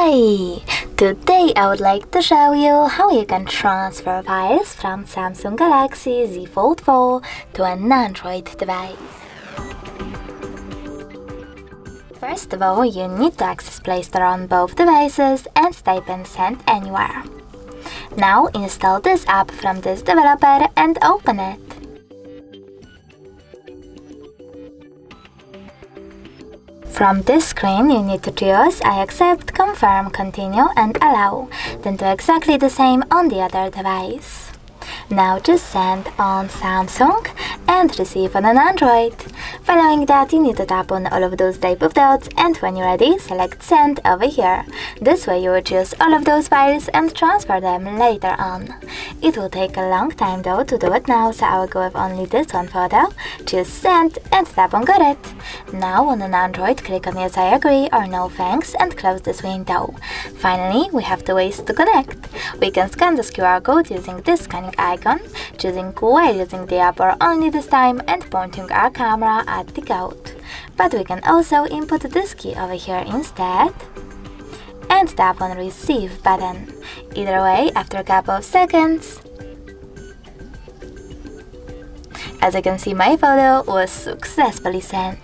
Hi! Today I would like to show you how you can transfer files from Samsung Galaxy Z Fold 4 to an Android device. First of all, you need to access Play Store on both devices and type in Send Anywhere. Now install this app from this developer and open it. From this screen, you need to choose I accept, confirm, continue and allow, then do exactly the same on the other device. Now just send on Samsung and receive on an Android. Following that, you need to tap on all of those type of dots, and when you're ready, select Send over here. This way you will choose all of those files and transfer them later on. It will take a long time though to do it now, so I will go with only this one photo. Choose Send and tap on Got it. Now on an Android, click on Yes I agree or No thanks and close this window. Finally, we have two ways to connect. We can scan this QR code using this scanning icon, choosing while using the app or only this time and pointing our camera at the code. But we can also input this key over here instead and tap on Receive button. Either way, after a couple of seconds, as you can see, my photo was successfully sent.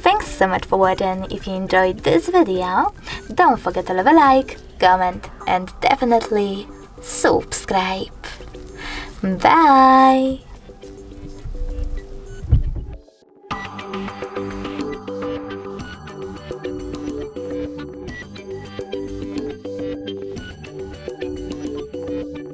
Thanks so much for watching. If you enjoyed this video, don't forget to leave a like, comment and definitely subscribe. Bye!